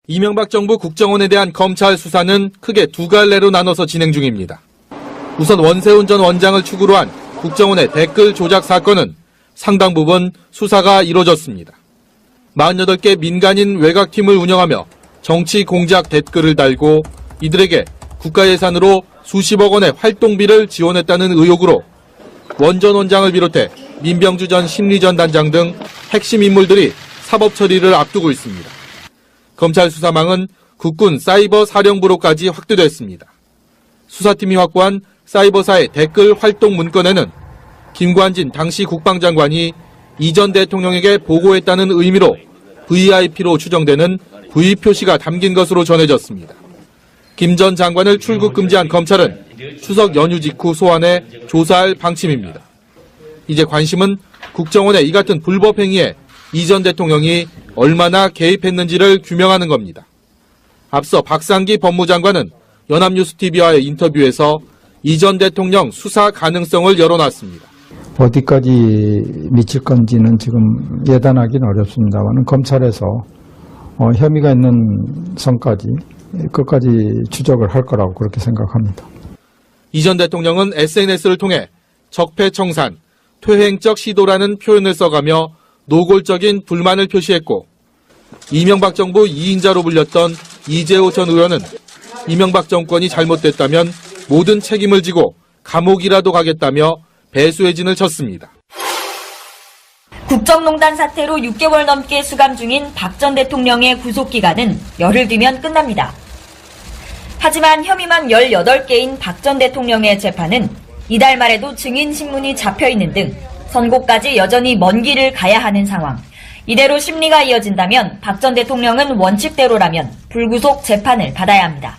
이명박 정부 국정원에 대한 검찰 수사는 크게 두 갈래로 나눠서 진행 중입니다. 우선 원세훈 전 원장을 축으로 한 국정원의 댓글 조작 사건은 상당 부분 수사가 이뤄졌습니다. 48개 민간인 외곽팀을 운영하며 정치 공작 댓글을 달고 이들에게 국가 예산으로 수십억 원의 활동비를 지원했다는 의혹으로 원 전 원장을 비롯해 민병주 전 심리전 단장 등 핵심 인물들이 사법 처리를 앞두고 있습니다. 검찰 수사망은 국군 사이버 사령부로까지 확대됐습니다. 수사팀이 확보한 사이버사의 댓글 활동 문건에는 김관진 당시 국방장관이 이 전 대통령에게 보고했다는 의미로 VIP로 추정되는 V 표시가 담긴 것으로 전해졌습니다. 김 전 장관을 출국 금지한 검찰은 추석 연휴 직후 소환해 조사할 방침입니다. 이제 관심은 국정원의 이 같은 불법 행위에 이 전 대통령이 얼마나 개입했는지를 규명하는 겁니다. 앞서 박상기 법무장관은 연합뉴스TV와의 인터뷰에서 이 전 대통령 수사 가능성을 열어놨습니다. 어디까지 미칠 건지는 지금 예단하기는 어렵습니다만 검찰에서 혐의가 있는 선까지 끝까지 추적을 할 거라고 그렇게 생각합니다. 이 전 대통령은 SNS를 통해 적폐청산, 퇴행적 시도라는 표현을 써가며 노골적인 불만을 표시했고 이명박 정부 2인자로 불렸던 이재호 전 의원은 이명박 정권이 잘못됐다면 모든 책임을 지고 감옥이라도 가겠다며 배수의 진을 쳤습니다. 국정농단 사태로 6개월 넘게 수감 중인 박 전 대통령의 구속기간은 열흘 뒤면 끝납니다. 하지만 혐의만 18개인 박 전 대통령의 재판은 이달 말에도 증인신문이 잡혀있는 등 선고까지 여전히 먼 길을 가야 하는 상황. 이대로 심리가 이어진다면 박 전 대통령은 원칙대로라면 불구속 재판을 받아야 합니다.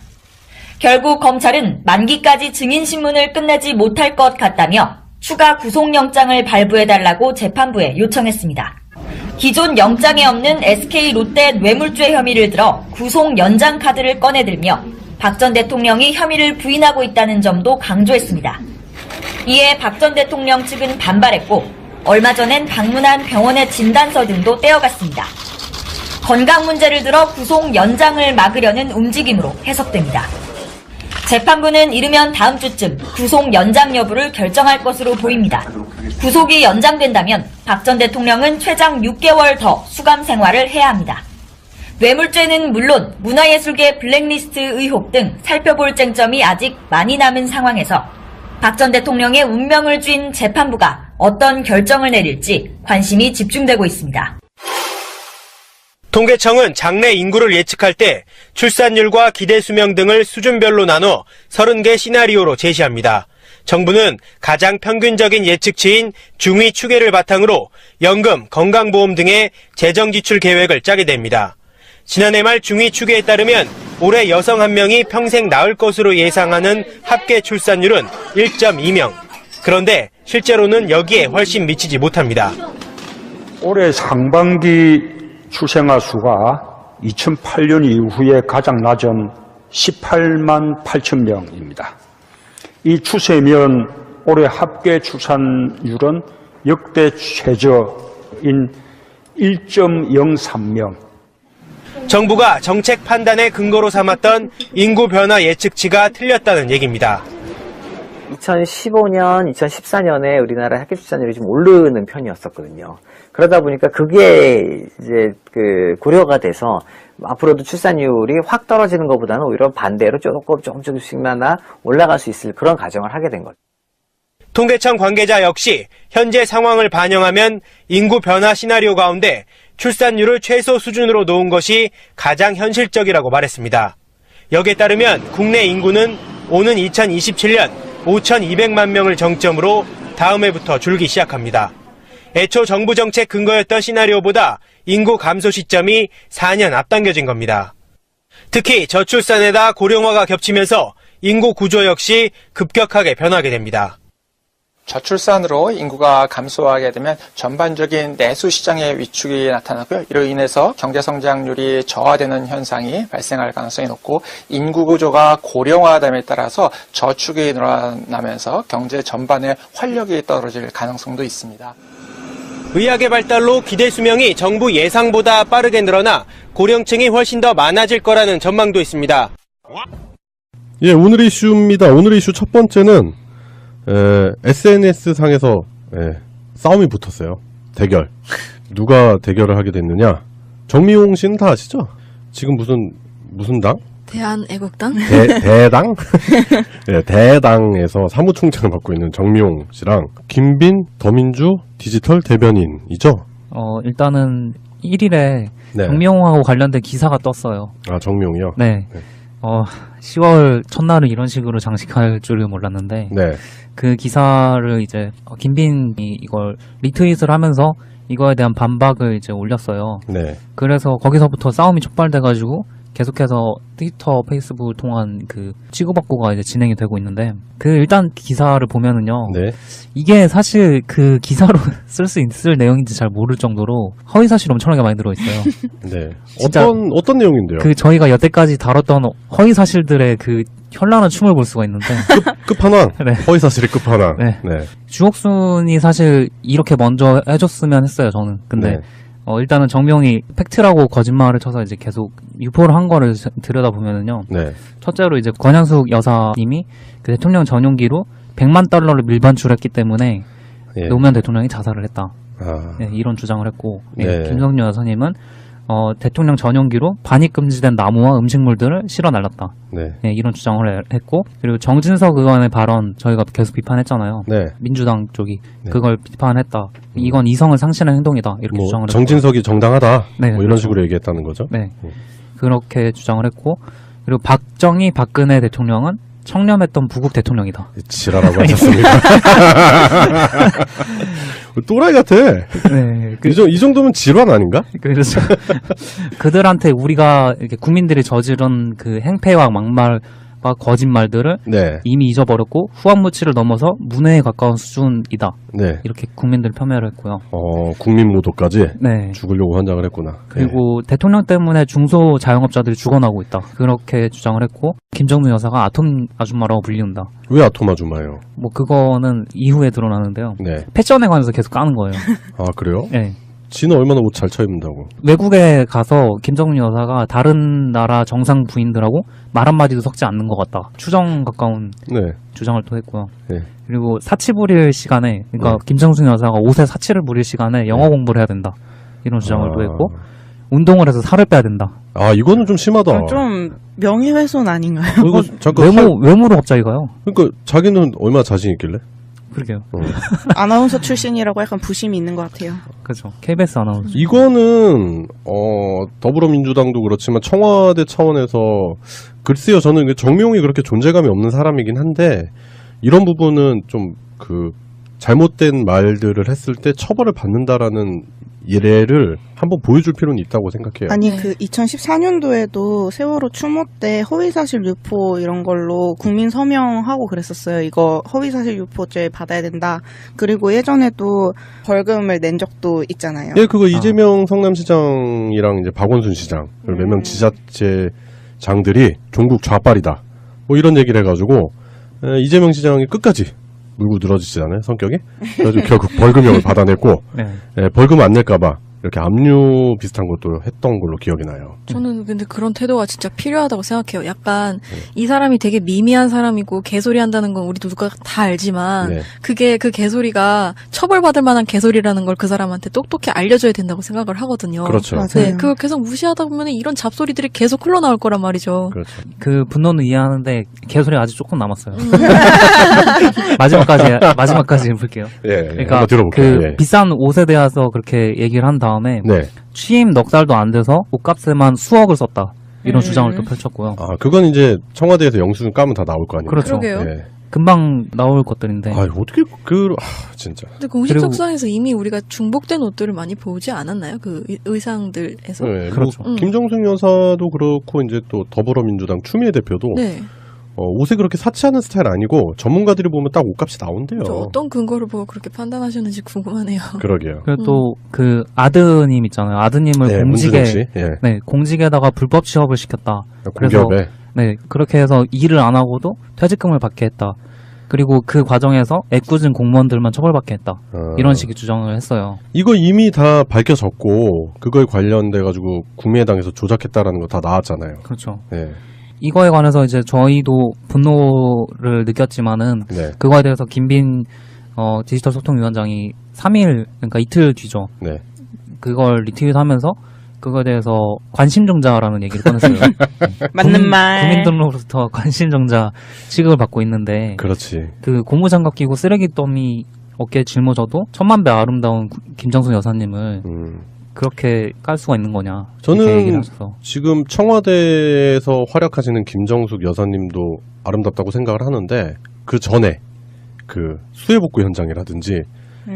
결국 검찰은 만기까지 증인신문을 끝내지 못할 것 같다며 추가 구속영장을 발부해달라고 재판부에 요청했습니다. 기존 영장에 없는 SK 롯데 뇌물죄 혐의를 들어 구속 연장 카드를 꺼내들며 박 전 대통령이 혐의를 부인하고 있다는 점도 강조했습니다. 이에 박 전 대통령 측은 반발했고 얼마 전엔 방문한 병원의 진단서 등도 떼어갔습니다. 건강 문제를 들어 구속 연장을 막으려는 움직임으로 해석됩니다. 재판부는 이르면 다음 주쯤 구속 연장 여부를 결정할 것으로 보입니다. 구속이 연장된다면 박 전 대통령은 최장 6개월 더 수감 생활을 해야 합니다. 뇌물죄는 물론 문화예술계 블랙리스트 의혹 등 살펴볼 쟁점이 아직 많이 남은 상황에서 박 전 대통령의 운명을 쥔 재판부가 어떤 결정을 내릴지 관심이 집중되고 있습니다. 통계청은 장래 인구를 예측할 때 출산율과 기대 수명 등을 수준별로 나눠 30개 시나리오로 제시합니다. 정부는 가장 평균적인 예측치인 중위 추계를 바탕으로 연금, 건강보험 등의 재정 지출 계획을 짜게 됩니다. 지난해 말 중위 추계에 따르면 올해 여성 1명이 평생 낳을 것으로 예상하는 합계 출산율은 1.2명. 그런데 실제로는 여기에 훨씬 미치지 못합니다. 올해 상반기 출생아 수가 2008년 이후에 가장 낮은 18만 8천 명입니다. 이 추세면 올해 합계 출산율은 역대 최저인 1.03명. 정부가 정책 판단의 근거로 삼았던 인구 변화 예측치가 틀렸다는 얘기입니다. 2015년, 2014년에 우리나라 합계 출산율이 좀 오르는 편이었었거든요. 그러다 보니까 그게 이제 고려가 돼서 앞으로도 출산율이 확 떨어지는 것보다는 오히려 반대로 조금씩만 올라갈 수 있을 그런 가정을 하게 된 거죠. 통계청 관계자 역시 현재 상황을 반영하면 인구 변화 시나리오 가운데 출산율을 최소 수준으로 놓은 것이 가장 현실적이라고 말했습니다. 여기에 따르면 국내 인구는 오는 2027년 5,200만 명을 정점으로 다음 해부터 줄기 시작합니다. 애초 정부 정책 근거였던 시나리오보다 인구 감소 시점이 4년 앞당겨진 겁니다. 특히 저출산에다 고령화가 겹치면서 인구 구조 역시 급격하게 변하게 됩니다. 저출산으로 인구가 감소하게 되면 전반적인 내수 시장의 위축이 나타나고요. 이로 인해서 경제 성장률이 저하되는 현상이 발생할 가능성이 높고 인구 구조가 고령화됨에 따라서 저축이 늘어나면서 경제 전반의 활력이 떨어질 가능성도 있습니다. 의학의 발달로 기대 수명이 정부 예상보다 빠르게 늘어나 고령층이 훨씬 더 많아질 거라는 전망도 있습니다. 예, 오늘 이슈입니다. 오늘 이슈 첫 번째는 SNS 상에서 싸움이 붙었어요. 대결. 누가 대결을 하게 됐느냐? 정미용 씨는 다 아시죠? 지금 무슨 당? 대한애국당? 대당? 네, 대당에서 사무총장을 맡고 있는 정미용 씨랑 김빈 더민주 디지털 대변인이죠? 일단은 1일에 네. 정미용하고 관련된 기사가 떴어요. 아, 정미용이요? 네. 10월 첫날을 이런 식으로 장식할 줄은 몰랐는데, 네. 그 기사를 이제 김빈이 이걸 리트윗을 하면서 이거에 대한 반박을 이제 올렸어요. 네. 그래서 거기서부터 싸움이 촉발돼가지고 계속해서 트위터, 페이스북을 통한 그 치고받고가 이제 진행이 되고 있는데, 일단 기사를 보면은요. 네. 이게 사실 그 기사로 쓸 수 있을 내용인지 잘 모를 정도로 허위사실이 엄청나게 많이 들어있어요. 네. 진짜 어떤 내용인데요? 저희가 여태까지 다뤘던 허위사실들의 그 현란한 춤을 볼 수가 있는데. 끝판왕. 네. 허위사실의 끝판왕. 네. 네. 주옥순이 사실 이렇게 먼저 해줬으면 했어요, 저는. 근데, 네. 일단은 정명이 팩트라고 거짓말을 쳐서 이제 계속 유포를 한 거를 들여다보면은요. 네. 첫째로 이제 권현숙 여사님이 그 대통령 전용기로 100만 달러를 밀반출했기 때문에 예. 노무현 대통령이 자살을 했다. 아. 네, 이런 주장을 했고, 네. 김성녀 여사님은 대통령 전용기로 반입 금지된 나무와 음식물들을 실어 날랐다. 네. 네, 이런 주장을 했고, 그리고 정진석 의원의 발언 저희가 계속 비판했잖아요. 네. 민주당 쪽이 네. 그걸 비판했다. 이건 이성을 상실한 행동이다. 이렇게 주장을 했고. 정진석이 정당하다. 네, 뭐 이런 그렇죠. 식으로 얘기했다는 거죠. 네. 그렇게 주장을 했고, 그리고 박정희, 박근혜 대통령은 청렴했던 부국 대통령이다. 지랄하고 하셨습니다. 또라이 같아. 네. 이 정도면 질환 아닌가? 그래서 그들한테 우리가 이렇게 국민들이 저지른 그 행패와 막말과 거짓말들을 네. 이미 잊어버렸고 후한무치를 넘어서 문해에 가까운 수준이다. 네. 이렇게 국민들 폄훼를 했고요. 국민 모독까지 네. 죽으려고 환장을 했구나. 그리고 대통령 때문에 중소 자영업자들이 죽어나고 있다. 그렇게 주장을 했고 김정은 여사가 아톰 아줌마라고 불리운다. 왜 아톰 아줌마예요? 뭐 그거는 이후에 드러나는데요. 네. 패션에 관해서 계속 까는 거예요. 아, 그래요? 네. 지는 얼마나 옷 잘 차입는다고. 외국에 가서 김정은 여사가 다른 나라 정상 부인들하고 말 한마디도 섞지 않는 것 같다. 추정 가까운 네. 주장을 또 했고요. 네. 그리고 사치 부릴 시간에, 그러니까 네. 김정은 여사가 옷에 사치를 부릴 시간에 영어 공부를 해야 된다. 이런 주장을 또 했고, 운동을 해서 살을 빼야 된다. 아, 이거는 좀 심하다. 좀 명예훼손 아닌가요? 이거 잠깐 외모로 갑자기 가요. 그러니까 자기는 얼마나 자신 있길래? 그러게요. 아나운서 출신이라고 약간 부심이 있는 것 같아요. 그렇죠. KBS 아나운서. 이거는 더불어민주당도 그렇지만 청와대 차원에서 글쎄요, 저는 정명이 그렇게 존재감이 없는 사람이긴 한데 이런 부분은 좀 잘못된 말들을 했을 때 처벌을 받는다라는 예를 한번 보여줄 필요는 있다고 생각해요. 아니 네. 2014년도에도 세월호 추모 때 허위사실 유포 이런 걸로 국민 서명하고 그랬었어요. 이거 허위사실 유포죄 받아야 된다. 그리고 예전에도 벌금을 낸 적도 있잖아요. 예, 그거 이재명 성남시장이랑 이제 박원순 시장 그리고 몇 명 지자체장들이 종북 좌빨이다. 뭐 이런 얘기를 해가지고 이재명 시장이 끝까지 물고 늘어지잖아요, 성격이. 그래서 결국 벌금형을 받아냈고, 네. 벌금 안 낼까봐 이렇게 압류 비슷한 것도 했던 걸로 기억이 나요. 저는 근데 그런 태도가 진짜 필요하다고 생각해요. 약간 이 사람이 되게 미미한 사람이고 개소리 한다는 건 우리 누가 다 알지만 네. 그게 그 개소리가 처벌받을 만한 개소리라는 걸 그 사람한테 똑똑히 알려줘야 된다고 생각을 하거든요. 그렇죠. 맞아요. 네, 그걸 계속 무시하다 보면 이런 잡소리들이 계속 흘러나올 거란 말이죠. 그렇죠. 그 분노는 이해하는데 개소리 아직 조금 남았어요. 마지막까지 볼게요. 예, 그러니까 한번 들어볼게요. 그 예. 비싼 옷에 대해서 그렇게 얘기를 한 다음에 네. 취임 넉 달도 안 돼서 옷값에만 수억을 썼다. 이런 주장을 또 펼쳤고요. 아, 그건 이제 청와대에서 영수증 까면 다 나올 거 아니에요. 그렇죠. 그러게요. 예. 금방 나올 것들인데. 아, 어떻게 진짜. 근데 공식석상에서 이미 우리가 중복된 옷들을 많이 보지 않았나요? 그 의상들에서. 네, 그렇죠. 김정숙 여사도 그렇고 이제 또 더불어민주당 추미애 대표도 네. 옷에 그렇게 사치하는 스타일 아니고 전문가들이 보면 딱 옷값이 나온대요. 저 어떤 근거를 보고 그렇게 판단하셨는지 궁금하네요. 그러게요. 그리고 또 그 아드님 있잖아요. 아드님을 네, 공직에 문준옥 씨. 예. 네, 공직에다가 불법 취업을 시켰다. 그래서 공기업에. 네, 그렇게 해서 일을 안 하고도 퇴직금을 받게 했다. 그리고 그 과정에서 애꿎은 공무원들만 처벌받게 했다. 이런 식의 주장을 했어요. 이거 이미 다 밝혀졌고 그거에 관련돼 가지고 국민의당에서 조작했다라는 거 다 나왔잖아요. 그렇죠. 네. 이거에 관해서 이제 저희도 분노를 느꼈지만은 네. 그거에 대해서 김빈 디지털 소통위원장이 3일 그러니까 이틀 뒤죠. 네. 그걸 리트윗하면서 그거에 대해서 관심종자라는 얘기를 꺼냈어요. 맞는 말. 국민들로부터 관심종자 취급을 받고 있는데 그렇지. 그 고무장갑 끼고 쓰레기 더미 어깨에 짊어져도 천만배 아름다운 김정숙 여사님을 그렇게 깔 수가 있는 거냐. 이렇게 얘기를 저는 하셔서. 지금 청와대에서 활약하시는 김정숙 여사님도 아름답다고 생각을 하는데 그 전에 그 수해복구 현장이라든지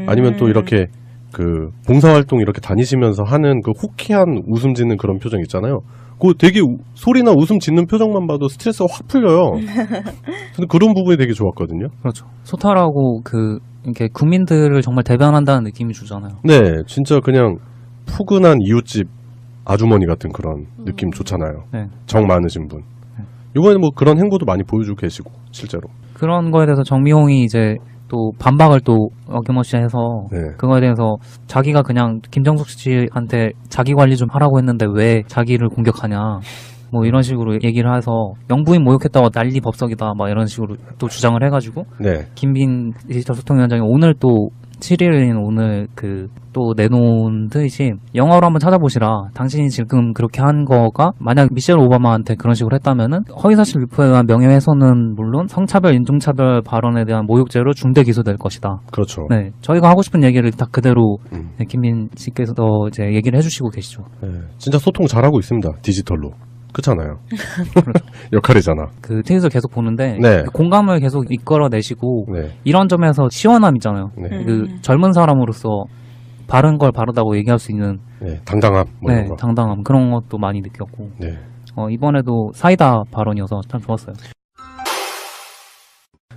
아니면 또 이렇게 그 봉사활동 이렇게 다니시면서 하는 그 호쾌한 웃음 짓는 그런 표정 있잖아요. 그거 되게 소리나 웃음 짓는 표정만 봐도 스트레스가 확 풀려요. 근데 그런 부분이 되게 좋았거든요. 그렇죠. 소탈하고 이렇게 국민들을 정말 대변한다는 느낌이 주잖아요. 네, 진짜 그냥 푸근한 이웃집 아주머니 같은 그런 느낌 좋잖아요. 네. 정 많으신 분. 이번에 뭐 그런 행보도 많이 보여주고 계시고 실제로. 그런 거에 대해서 정미홍이 이제 또 반박을 또 어김없이 해서 네. 그거에 대해서 자기가 그냥 김정숙 씨한테 자기 관리 좀 하라고 했는데 왜 자기를 공격하냐 뭐 이런 식으로 얘기를 해서 영부인 모욕했다고 난리 법석이다 막 이런 식으로 또 주장을 해가지고 네. 김빈 디지털 소통위원장이 오늘 또 7일인 오늘 또 내놓은 뜻이 영어로 한번 찾아보시라. 당신이 지금 그렇게 한 거가 만약 미셸 오바마한테 그런 식으로 했다면은 허위사실 유포에 의한 명예훼손은 물론 성차별, 인종차별 발언에 대한 모욕죄로 중대 기소될 것이다. 그렇죠. 네, 저희가 하고 싶은 얘기를 다 그대로 네, 김빈 씨께서 이제 얘기를 해주시고 계시죠. 네, 진짜 소통 잘하고 있습니다. 디지털로. 그렇잖아요. 역할이잖아. 그 트윗을 계속 보는데 네. 그 공감을 계속 이끌어내시고 네. 이런 점에서 시원함 있잖아요. 네. 그 젊은 사람으로서 바른 걸 바르다고 얘기할 수 있는 네, 당당함 뭐 네, 이런 거. 당당함 그런 것도 많이 느꼈고 네. 이번에도 사이다 발언이어서 참 좋았어요.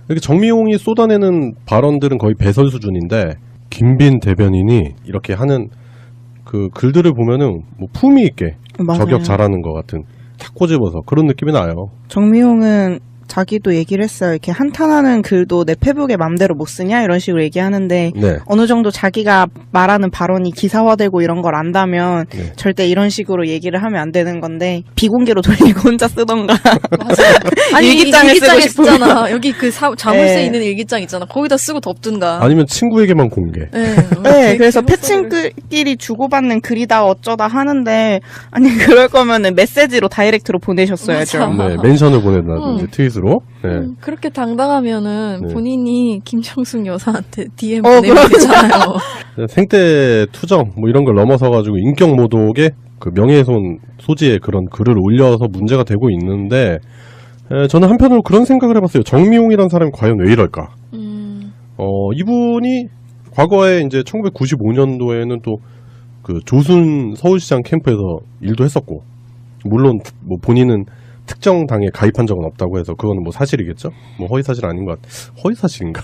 이렇게 정미용이 쏟아내는 발언들은 거의 배설 수준인데 김빈 대변인이 이렇게 하는 그 글들을 보면은 뭐 품위 있게 맞아요. 저격 잘하는 것 같은 탁 꼬집어서 그런 느낌이 나요. 정미용은 자기도 얘기를 했어요. 이렇게 한탄하는 글도 내 페북에 맘대로 못 쓰냐 이런 식으로 얘기하는데 네. 어느 정도 자기가 말하는 발언이 기사화되고 이런 걸 안다면 네. 절대 이런 식으로 얘기를 하면 안 되는 건데 비공개로 돌리고 혼자 쓰던가. 아니 일기장을 쓰고 일기장에 싶으면. 쓰잖아. 여기 그 자물쇠 네. 있는 일기장 있잖아. 거기다 쓰고 덮든가. 아니면 친구에게만 공개. 네, 네, 그래서 패친끼리 주고받는 글이다 어쩌다 하는데 아니 그럴 거면은 메시지로 다이렉트로 보내셨어야죠. 맞아. 네, 멘션을 보낸다든지 트윗으로. 네. 그렇게 당당하면은 네. 본인이 김정숙 여사한테 DM 그럼. 보내면 되잖아요. 생태 투정 뭐 이런 걸 넘어서 가지고 인격 모독의 그 명예훼손 소지의 그런 글을 올려서 문제가 되고 있는데 저는 한편으로 그런 생각을 해봤어요. 정미용이라는 사람이 과연 왜 이럴까? 이분이 과거에 이제 1995년도에는 또 그 조순 서울시장 캠프에서 일도 했었고, 물론 뭐 본인은 특정 당에 가입한 적은 없다고 해서 그거는 뭐 사실이겠죠? 뭐 허위 사실 아닌 것 허위 사실인가?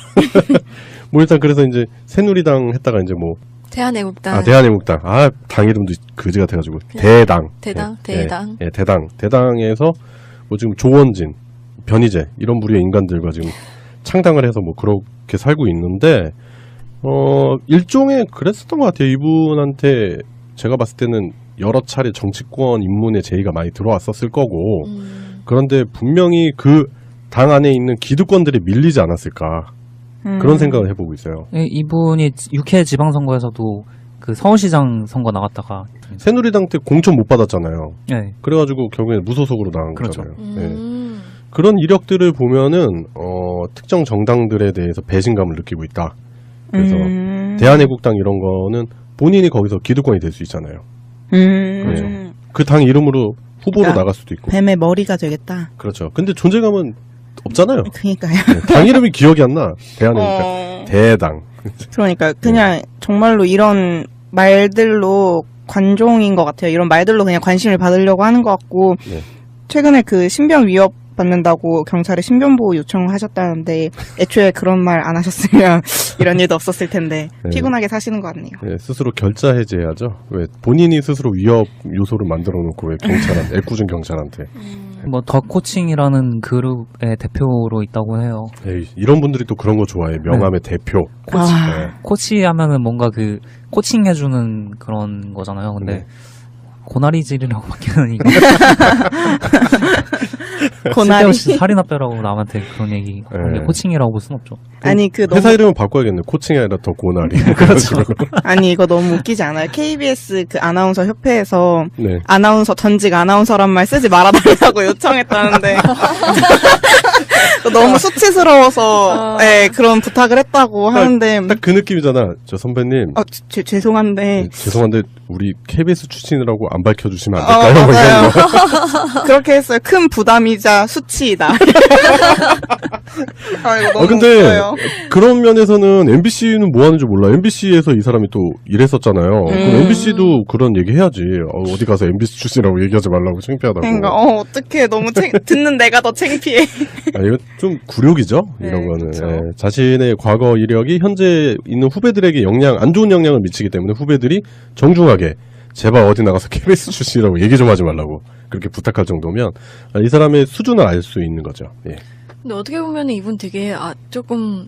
뭐 일단 그래서 이제 새누리당 했다가 이제 뭐 대한애국당. 대한애국당. 당 이름도 그지 같아가지고 대당. 대당. 대당에서 뭐 지금 조원진, 변희재 이런 부류의 인간들과 지금 창당을 해서 뭐 그렇게 살고 있는데 일종의 그랬었던 것 같아요. 이분한테 제가 봤을 때는 여러 차례 정치권 입문의 제의가 많이 들어왔었을 거고 그런데 분명히 그 당 안에 있는 기득권들이 밀리지 않았을까 그런 생각을 해보고 있어요. 이분이 6회 지방선거에서도 그 서울시장 선거 나갔다가 새누리당 때 공천 못 받았잖아요. 네. 그래가지고 결국에 무소속으로 나간 그렇죠. 거잖아요. 네. 그런 이력들을 보면은 특정 정당들에 대해서 배신감을 느끼고 있다. 그래서 대한애국당 이런 거는 본인이 거기서 기득권이 될 수 있잖아요. 그렇죠. 그 당 이름으로 후보로 그러니까 나갈 수도 있고. 뱀의 머리가 되겠다. 그렇죠. 근데 존재감은 없잖아요. 그러니까요. 네, 당 이름이 기억이 안 나. 대한애국당. 대당. 그러니까 그냥 정말로 이런 말들로 관종인 것 같아요. 이런 말들로 그냥 관심을 받으려고 하는 것 같고 네. 최근에 그 신병 위협 받는다고 경찰에 신변보호 요청을 하셨다는데 애초에 그런 말 안 하셨으면 이런 일도 없었을 텐데 네. 피곤하게 사시는 것 같네요. 네, 스스로 결자 해제해야죠. 왜 본인이 스스로 위협 요소를 만들어 놓고 왜 경찰한테 애꿎은 경찰한테 뭐 더 코칭이라는 그룹의 대표로 있다고 해요. 에이, 이런 분들이 또 그런 거 좋아해. 명함의 대표. 코치, 네. 코치 하면은 뭔가 그 코칭해주는 그런 거잖아요. 근데 네. 고나리질이라고 바뀌는 이거. 고나리. 쓸데없이 살이나 빼라고 남한테 그런 얘기 하는 게 네. 코칭이라고 볼 순 없죠. 아니 그 너무 회사 이름은 바꿔야겠네. 코칭이 아니라 더 고나리. 그렇죠. 아니 이거 너무 웃기지 않아요? KBS 그 아나운서 협회에서 네. 아나운서 전직 아나운서란 말 쓰지 말아달라고 요청했다는데 너무 수치스러워서 네, 그런 부탁을 했다고 하는데 딱 그 느낌이잖아. 저 선배님. 죄송한데 네, 죄송한데 우리 KBS 출신이라고 안 밝혀주시면 안 될까요? 뭐 맞아요. 이런 거. 그렇게 했어요. 큰 부담이자 수치이다. 이거 너무 근데 웃겨요. 그런 면에서는 MBC는 뭐 하는지 몰라. MBC에서 이 사람이 또 일했었잖아요. 그럼 MBC도 그런 얘기 해야지. 어디 가서 MBC 출신이라고 얘기하지 말라고 창피하다고. 그러니까 어떡해 너무 듣는 내가 더 창피해. 아, 이거 좀 굴욕이죠? 이런 네, 거는. 그쵸. 예, 자신의 과거 이력이 현재 있는 후배들에게 안 좋은 영향을 미치기 때문에 후배들이 정중하게 제발 어디 나가서 KBS 출신이라고 얘기 좀 하지 말라고 그렇게 부탁할 정도면 이 사람의 수준을 알 수 있는 거죠. 예. 근데 어떻게 보면 이분 되게 조금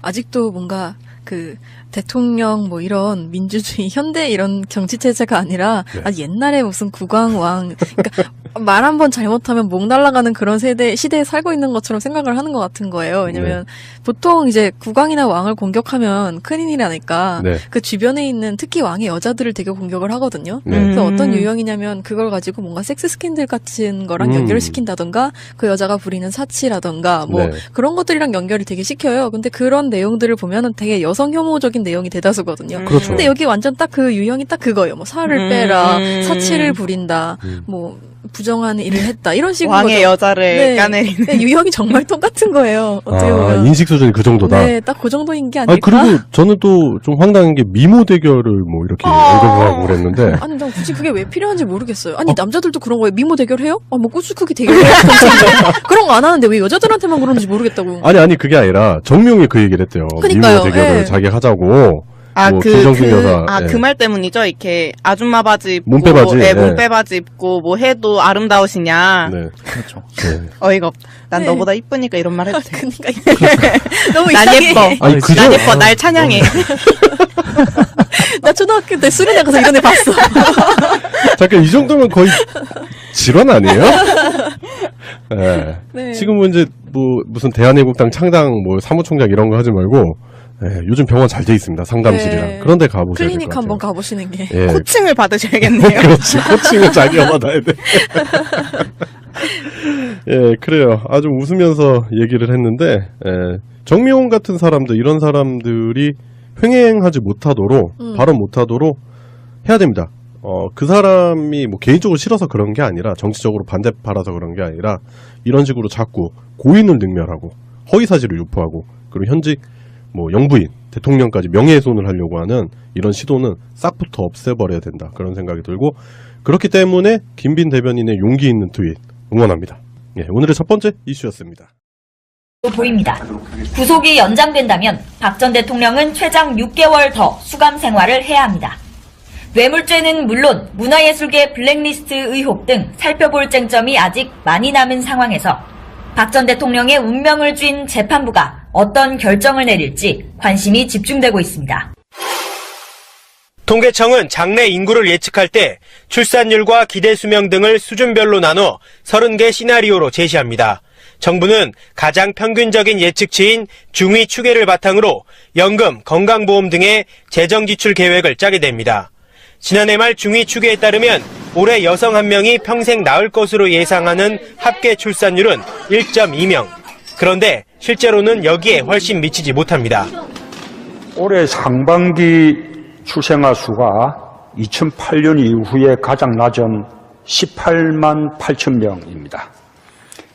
아직도 뭔가 그 대통령 뭐 이런 민주주의 현대 이런 정치 체제가 아니라 옛날에 무슨 국왕왕 그러니까 말 한 번 잘못하면 목 날아가는 그런 시대에 살고 있는 것처럼 생각을 하는 것 같은 거예요. 왜냐면 보통 이제 국왕이나 왕을 공격하면 큰일이라니까 네. 그 주변에 있는 특히 왕의 여자들을 되게 공격을 하거든요. 네. 그래서 어떤 유형이냐면 그걸 가지고 뭔가 섹스 스캔들 같은 거랑 연결을 시킨다던가 그 여자가 부리는 사치라던가 뭐 네. 그런 것들이랑 연결을 되게 시켜요. 근데 그런 내용들을 보면은 되게 여성 혐오적인 내용이 대다수거든요. 그렇죠. 근데 여기 완전 딱 그 유형이 딱 그거예요. 뭐 살을 빼라, 사치를 부린다, 뭐 부정한 일을 했다 이런 식으로 왕의 여자를 까내리는 네, 유형이 정말 똑같은 거예요. 어떻게 보면 인식 수준이 그 정도다. 네, 딱 그 정도인 게 아, 아닐까? 그리고 저는 또 좀 황당한 게 미모 대결을 뭐 이렇게 언급하고 그랬는데 아니 난 굳이 그게 왜 필요한지 모르겠어요. 아니 남자들도 그런 거예요. 미모 대결해요? 뭐 꾸수 크기 대결해요? 그런 거 안 하는데 왜 여자들한테만 그러는지 모르겠다고. 아니 그게 아니라 정명이 그 얘기를 했대요. 그러니까요. 미모 대결을 예. 자기가 하자고. 뭐 김정숙 여사. 예. 그 말 때문이죠. 이렇게 아줌마 바지 입고, 몸빼 바지, 예. 몸빼 바지 입고 뭐 해도 아름다우시냐. 네. 그렇죠. 네. 어이가 없다. 난 네. 너보다 이쁘니까 이런 말 해도 돼. 그러니까 너무 난 이상해. 예뻐. 아니, 난 예뻐. 날 찬양해. 나 초등학교 때 수련회 가서 이런 애 봤어. 잠깐 이 정도면 거의 질환 아니에요? 네. 네. 지금은 이제 뭐 무슨 대한애국당 창당 뭐 사무총장 이런 거 하지 말고 요즘 병원 잘 돼 있습니다. 상담실이랑. 네. 그런데 가보셔야 될 것 클리닉 같아요. 한번 가보시는 게. 예. 코칭을 받으셔야겠네요. 그렇지. 코칭을 자기가 받아야 돼. 예, 그래요. 아주 웃으면서 얘기를 했는데, 정미용 같은 사람들, 이런 사람들이 횡행하지 못하도록, 발언 못하도록 해야 됩니다. 그 사람이 뭐 개인적으로 싫어서 그런 게 아니라, 정치적으로 반대파라서 그런 게 아니라, 이런 식으로 자꾸 고인을 능멸하고, 허위사실을 유포하고, 그리고 현직 뭐 영부인, 대통령까지 명예훼손을 하려고 하는 이런 시도는 싹부터 없애버려야 된다. 그런 생각이 들고, 그렇기 때문에 김빈 대변인의 용기 있는 트윗 응원합니다. 예, 오늘의 첫 번째 이슈였습니다. 보입니다. 구속이 연장된다면 박 전 대통령은 최장 6개월 더 수감 생활을 해야 합니다. 뇌물죄는 물론 문화예술계 블랙리스트 의혹 등 살펴볼 쟁점이 아직 많이 남은 상황에서 박 전 대통령의 운명을 쥔 재판부가 어떤 결정을 내릴지 관심이 집중되고 있습니다. 통계청은 장래 인구를 예측할 때 출산율과 기대 수명 등을 수준별로 나눠 30개 시나리오로 제시합니다. 정부는 가장 평균적인 예측치인 중위 추계를 바탕으로 연금, 건강보험 등의 재정 지출 계획을 짜게 됩니다. 지난해 말 중위 추계에 따르면 올해 여성 1명이 평생 낳을 것으로 예상하는 합계 출산율은 1.2명. 그런데 실제로는 여기에 훨씬 미치지 못합니다. 올해 상반기 출생아 수가 2008년 이후에 가장 낮은 18만 8천 명입니다.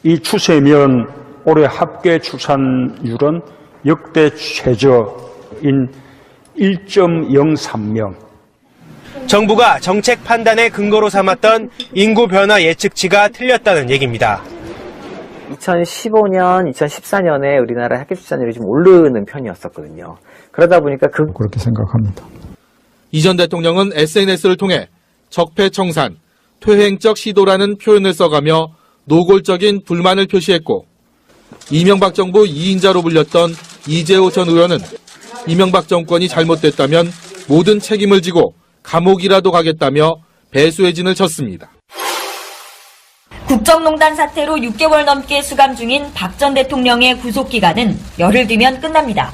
이 추세면 올해 합계 출산율은 역대 최저인 1.03명. 정부가 정책 판단의 근거로 삼았던 인구 변화 예측치가 틀렸다는 얘기입니다. 2015년, 2014년에 우리나라 학교 출산율이 좀 오르는 편이었었거든요. 그러다 보니까 그렇게 생각합니다. 이 전 대통령은 SNS를 통해 적폐청산, 퇴행적 시도라는 표현을 써가며 노골적인 불만을 표시했고, 이명박 정부 2인자로 불렸던 이재호 전 의원은 이명박 정권이 잘못됐다면 모든 책임을 지고 감옥이라도 가겠다며 배수의 진을 쳤습니다. 국정농단 사태로 6개월 넘게 수감 중인 박 전 대통령의 구속기간은 열흘 뒤면 끝납니다.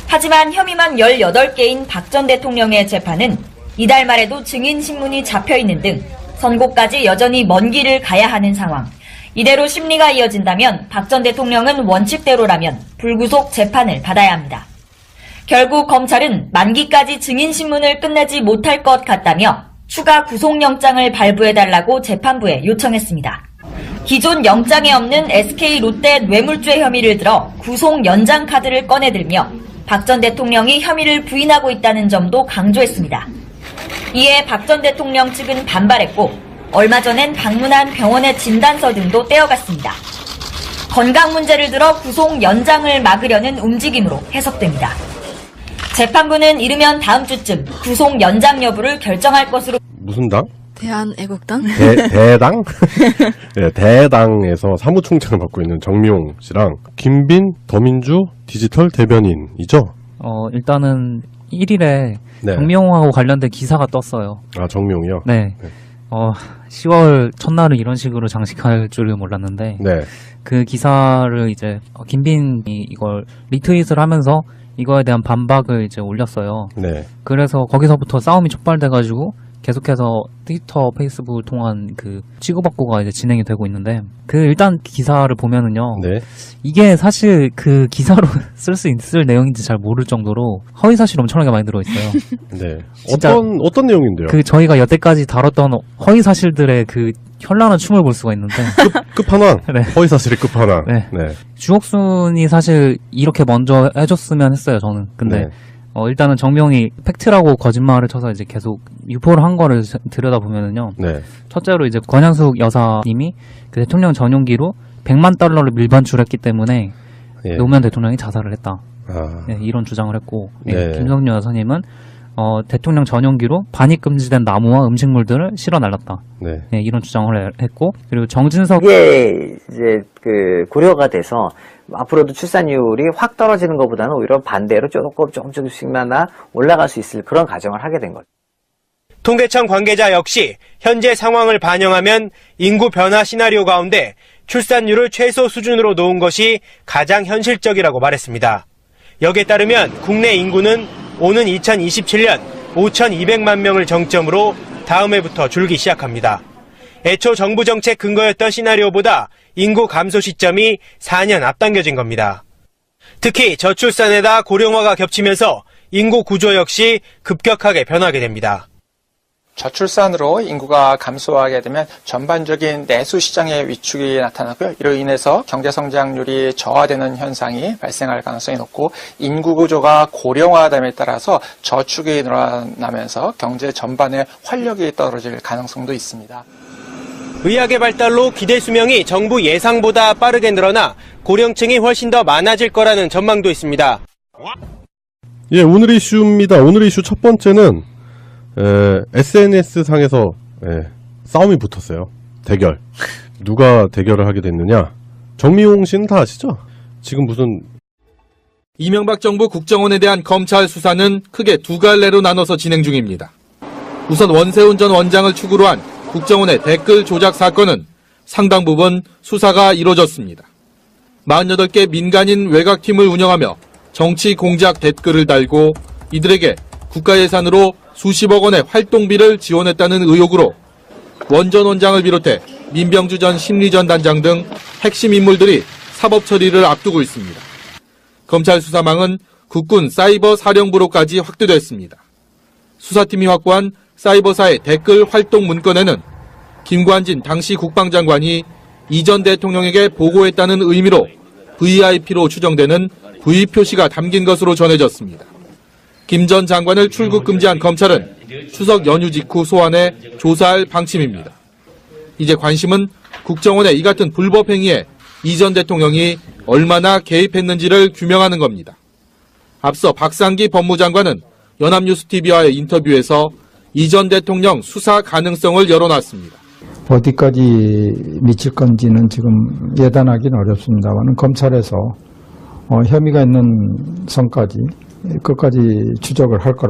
하지만 혐의만 18개인 박 전 대통령의 재판은 이달 말에도 증인신문이 잡혀있는 등 선고까지 여전히 먼 길을 가야 하는 상황. 이대로 심리가 이어진다면 박 전 대통령은 원칙대로라면 불구속 재판을 받아야 합니다. 결국 검찰은 만기까지 증인신문을 끝내지 못할 것 같다며 추가 구속영장을 발부해달라고 재판부에 요청했습니다. 기존 영장에 없는 SK 롯데 뇌물죄 혐의를 들어 구속 연장 카드를 꺼내들며 박 전 대통령이 혐의를 부인하고 있다는 점도 강조했습니다. 이에 박 전 대통령 측은 반발했고 얼마 전엔 방문한 병원의 진단서 등도 떼어갔습니다. 건강 문제를 들어 구속 연장을 막으려는 움직임으로 해석됩니다. 재판부는 이르면 다음 주쯤 구속 연장 여부를 결정할 것으로. 무슨 당? 대한애국당? 대당? 네, 대당에서 사무총장을 맡고 있는 정미용 씨랑 김빈 더민주 디지털 대변인이죠? 일단은 1일에 네. 정명호하고 관련된 기사가 떴어요. 아, 정미용이요? 네. 10월 첫날은 이런 식으로 장식할 줄을 몰랐는데, 네. 그 기사를 이제 김빈이 이걸 리트윗을 하면서 이거에 대한 반박을 이제 올렸어요. 네. 그래서 거기서부터 싸움이 촉발돼가지고 계속해서 트위터, 페이스북을 통한 그 치고받고가 이제 진행이 되고 있는데, 그 일단 기사를 보면은요, 네. 이게 사실 그 기사로 쓸 수 있을 내용인지 잘 모를 정도로 허위 사실 엄청나게 많이 들어있어요. 네. 진짜 어떤 내용인데요? 그 저희가 여태까지 다뤘던 허위 사실들의 그 현란한 춤을 볼 수가 있는데 끝판왕. 네. 허위 사실의 끝판왕. 네. 네. 주옥순이 사실 이렇게 먼저 해줬으면 했어요, 저는. 근데 네. 일단은 정명이 팩트라고 거짓말을 쳐서 이제 계속 유포를 한 거를 들여다보면은요. 네. 첫째로 이제 권양숙 여사님이 그 대통령 전용기로 100만 달러를 밀반출했기 때문에 예. 노무현 대통령이 자살을 했다. 아. 네, 이런 주장을 했고, 네. 김성녀 여사님은 대통령 전용기로 반입 금지된 나무와 음식물들을 실어 날랐다. 네. 네, 이런 주장을 했고, 그리고 정진석 이게 이제 그 고려가 돼서 앞으로도 출산율이 확 떨어지는 것보다는 오히려 반대로 조금씩만 올라갈 수 있을 그런 가정을 하게 된 거죠. 통계청 관계자 역시 현재 상황을 반영하면 인구 변화 시나리오 가운데 출산율을 최소 수준으로 놓은 것이 가장 현실적이라고 말했습니다. 여기에 따르면 국내 인구는 오는 2027년 5,200만 명을 정점으로 다음 해부터 줄기 시작합니다. 애초 정부 정책 근거였던 시나리오보다 인구 감소 시점이 4년 앞당겨진 겁니다. 특히 저출산에다 고령화가 겹치면서 인구 구조 역시 급격하게 변하게 됩니다. 저출산으로 인구가 감소하게 되면 전반적인 내수 시장의 위축이 나타나고요. 이로 인해서 경제 성장률이 저하되는 현상이 발생할 가능성이 높고, 인구 구조가 고령화됨에 따라서 저축이 늘어나면서 경제 전반의 활력이 떨어질 가능성도 있습니다. 의학의 발달로 기대 수명이 정부 예상보다 빠르게 늘어나 고령층이 훨씬 더 많아질 거라는 전망도 있습니다. 예, 오늘 이슈입니다. 오늘 이슈 첫 번째는 SNS 상에서 싸움이 붙었어요. 대결. 누가 대결을 하게 됐느냐? 정미용 씨는 다 아시죠? 지금 무슨 이명박 정부 국정원에 대한 검찰 수사는 크게 두 갈래로 나눠서 진행 중입니다. 우선 원세훈 전 원장을 축으로 한 국정원의 댓글 조작 사건은 상당 부분 수사가 이뤄졌습니다. 48개 민간인 외곽팀을 운영하며 정치 공작 댓글을 달고 이들에게 국가 예산으로 수십억 원의 활동비를 지원했다는 의혹으로 원 전 원장을 비롯해 민병주 전 심리전단장 등 핵심 인물들이 사법 처리를 앞두고 있습니다. 검찰 수사망은 국군 사이버 사령부로까지 확대됐습니다. 수사팀이 확보한 사이버사의 댓글 활동 문건에는 김관진 당시 국방장관이 이 전 대통령에게 보고했다는 의미로 VIP로 추정되는 V 표시가 담긴 것으로 전해졌습니다. 김 전 장관을 출국 금지한 검찰은 추석 연휴 직후 소환해 조사할 방침입니다. 이제 관심은 국정원의 이 같은 불법 행위에 이 전 대통령이 얼마나 개입했는지를 규명하는 겁니다. 앞서 박상기 법무장관은 연합뉴스TV와의 인터뷰에서 이 전 대통령 수사 가능성을 열어놨습니다. 어디까지 미칠 건지는 지금 예단하기는 어렵습니다만 검찰에서 혐의가 있는 선까지 끝까지 추적을 할 거라고